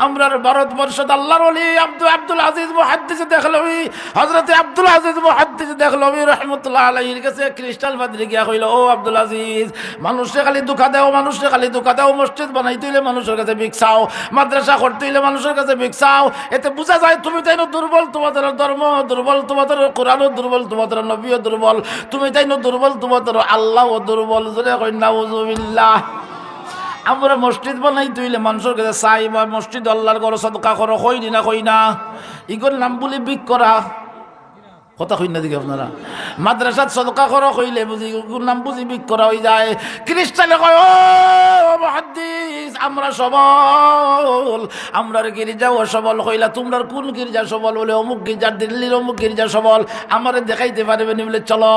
আমরার ভারতবর্ষত আল্লাহর ওলি আব্দুল আজিজ মুহাদ্দিস দেখলবি, হযরত আব্দুল আজিজ মুহাদ্দিস দেখলবি রাহমাতুল্লাহ আলাইহির কাছে খ্রিস্টান পাদ্রী গিয়া কইল, ও আব্দুল আজিজ, মানুষে খালি দুঃখা দেও, মানুষে খালি দুঃখা দেও, মসজিদ বানাইতে হইলে মানুষের কাছে ভিক্ষাও, মাদ্রাসা করতে হইলে মানুষের কাছে ভিক্ষাও, এতে বোঝা যায় তুমি তাইনো দুর্বল, তোমাদের ধর্ম দুর্বল, তোমাদের কোরআনও দুর্বল, তোমাদের নবীও দুর্বল, তুমি তাইনো দুর্বল, তোমাদের আল্লাহও দুর্বল। জোরে কই নাউযুবিল্লাহ। আমরা মসজিদ বানাইতে হইলে মানুষের কাছে চাই, বা মসজিদ আল্লাহর ঘর সদকা করো, কই না কই না, ইগোর নাম বলি বিক করা কথা কই না দিকে আপনারা। মাদ্রাসাত সদকা করো কইলে বুঝি নাম বুঝি বিক করা হয়ে যায়। খ্রিস্টানে কয়, ও মুহাদ্দিস, আমরা সবল, আমরার গির্জাও সবল কইলা, তোমরার কোন গির্জা সবল? বলে অমুক গির্জা, দিল্লির অমুক গির্জা সবল, আমারে দেখাইতে পারবে নি? বলে চলো।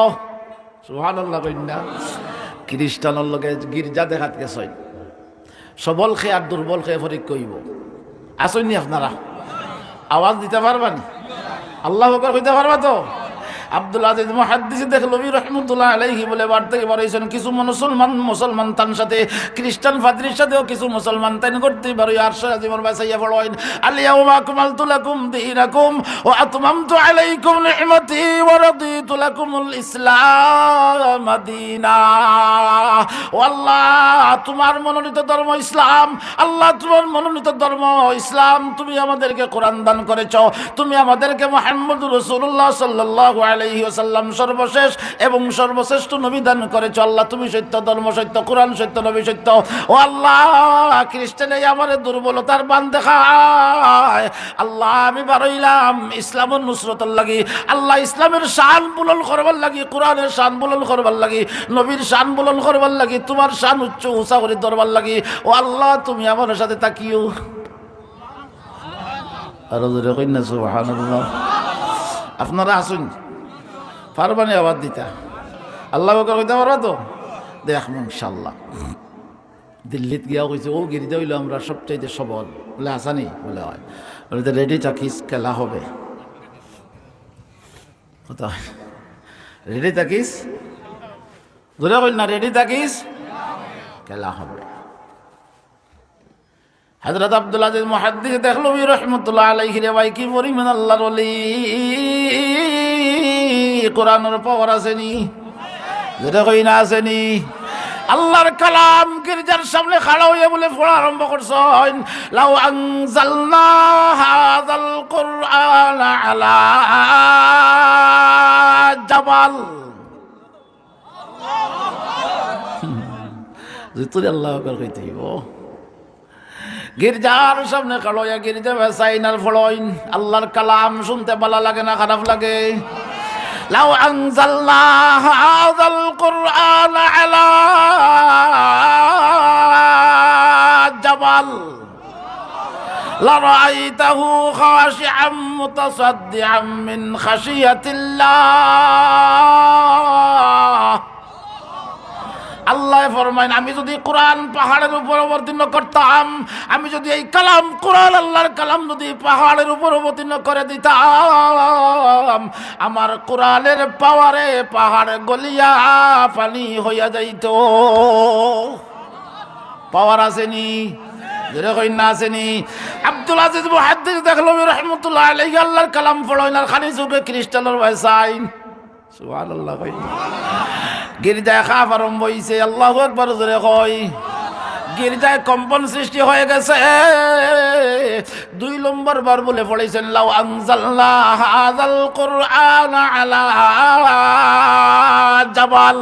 সুবহানাল্লাহ কই না? খ্রিস্টানের লগে গির্জা দেখাত গেছে, সবল খেয়ে আর দুর্বল খেয়ে ফরিক কইব। আসেননি আপনারা? আওয়াজ দিতে পারবানি? আল্লাহু আকবার কইতে পারবা তো? আব্দুল আজিজ মুহাদ্দিস দেখলবি রাহমাতুল্লাহ আলাইহি বলে বার থেকে বাড়াইছেন, কিছু মুসলমান তার সাথে খ্রিস্টান ফাদ্রির সাথেও কিছু মুসলমান তাইন করতে পারো। আর সারাজীবন বাঁচাইয়া পড়েন, আল ইয়াউমা আকমালতু লাকুম দীনাকুম ওয়া আতমামতু আলাইকুম নি'মাতি ওয়া রাদিতু লাকুমুল ইসলাম দীনা। ও আল্লাহ, তোমার মনোনীত ধর্ম ইসলাম, আল্লাহ তোমার মনোনীত ধর্ম ইসলাম, তুমি আমাদেরকে কোরআন দান করেছো, তুমি আমাদেরকে মুহাম্মদুর রাসূলুল্লাহ সাল্লাল্লাহু আলাইহি ওয়াসাল্লাম সর্বশেষ এবং সর্বশ্রেষ্ঠ নবী দান করেছো। আল্লাহ তুমি সত্য, ধর্ম সত্য, কোরআন সত্য, নবী সত্য। ও আল্লাহ, খ্রিস্টান এই আমার দুর্বলতার বান দেখায়, আল্লাহ আমি বারইলাম ইসলামের নুসরতের লাগি, আল্লাহ ইসলামের শান বুলন্দ করবার লাগি, কোরআনের শান বুলন্দ করবার লাগি, নবীর শান বুলন্দ করবার লাগি, তোমার শান উচ্চ উঁচা করে ধরবার লাগি। ও আল্লাহ, তুমি আমার সাথে তাকিও। আর জোরে কই না সুবহানাল্লাহ। আপনারা আসুন, পারবানি আবার দিতা? আল্লাহ বকর কইতে পারবা তো? দেখবো ইনশাল্লাহ। দিল্লিত গিয়া কইছে, ও গির্জা হইলো আমরা সবচাইতে সবল। বলে হাসানি? বলে হয়। বলে তো রেডি থাকিস, খেলা হবে। কোথায় রেডি থাকিস? ধরে কইল না, রেডি থাকিস, খেলা হবে। হযরত আব্দুল আজিজ মুহাদ্দিস দেখলবি রাহমাতুল্লাহ আলাইহি রে ভাই, কি পরিমাণ আল্লাহর ওলি, কোরআনের পাওয়ার আসেনি? যেটা কই না আসেনি? আল্লাহর কালাম গির্জার সামনে খাড়া হইয়া বলে পড়া আরম্ভ করছেন, লাউ আনজালনা হাযাল কুরআন আলা জাবাল। যেতুরে আল্লাহু আকবার কইতে হইব। গির্জার সামনে খাড়া হইয়া গির্জা বেসাইনার ফড়ইন, আল্লাহর কালাম শুনতে ভালো লাগে না খারাপ লাগে? লাউ আনজালনা হাযাল কুরআন আলা জাবাল লারাআইতাহু খাশিআম মুতাসাদ্দিআম মিন খাশিয়াতিল্লাহ। আল্লাহ ফরমাইন, আমি যদি কোরআন পাহাড়ের উপর অবতীর্ণ করতাম, আমি যদি এই কালাম কোরআন আল্লাহর কালাম যদি পাহাড়ের উপর অবতীর্ণ করে দিতাম, আমার কোরআনের পাওয়ারে পাহাড় গলিয়া পানি হইয়া যাইত। পাওয়ার আসেনি? যেটা কই না আসেনি? আব্দুল আজিজ মুহাদ্দিস দেখলবি রাহমাতুল্লাহ আলাইহি আল্লাহর কালাম পড়াইন আর খালি চোখে খ্রিস্টানের ভাইসাইন। সুবহানাল্লাহ কই। গির্জায় খাপ আরম্ভ হইছে, আল্লাহু আকবার জোরে কই। গির্জায় কম্পন সৃষ্টি হয়ে গেছে। 2 নম্বর বার বলে পড়েছেন, লাউ আনজালনা হাযাল কুরআন আলা জাবাল।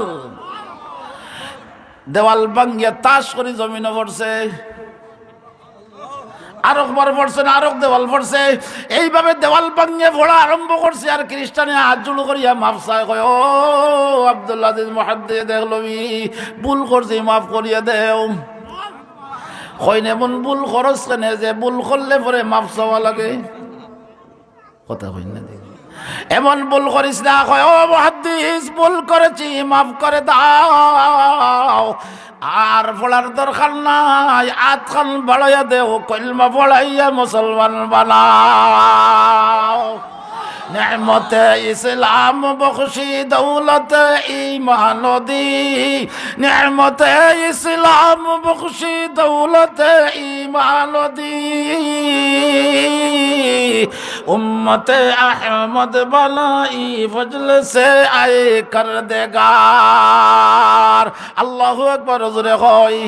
দেওয়াল ভাঙ্গিয়া তাস করে জমিনে পড়ছে। আরেকবার পড়ছে না, আরেক দেওয়াল পড়ছে। এইভাবে দেওয়াল ভাঙিয়ে পড়া আরম্ভ করছে। আর খ্রিস্টানে হাত জোড় করিয়া মাফ চায়, কয়, ও আব্দুল আজিজ মুহাদ্দিস দেখলবি ভুল করছি, মাফ করিয়া দেও। কইন এমন ভুল খরচ কেনে যে ভুল করলে পরে মাফ চাওয়া লাগে? কথা কইন না, এমন ভুল করিস না। কয়, ও মুহাদ্দিস ভুল করেছি, মাফ করে দাও। আর পড়ার দরকার নাই, আত খান বাড়াইয়া দেও, কলমা পড়াইয়া মুসলমান বানাও। নেমতে ইসলাম বখশি দৌলতে ঈমান দি, নেমতে ইসলাম বখশি দৌলতে ঈমান দি। उम्मते अहमद बलाई फजल से आए कर देगार। अल्लाहु अकबर। हुजूरे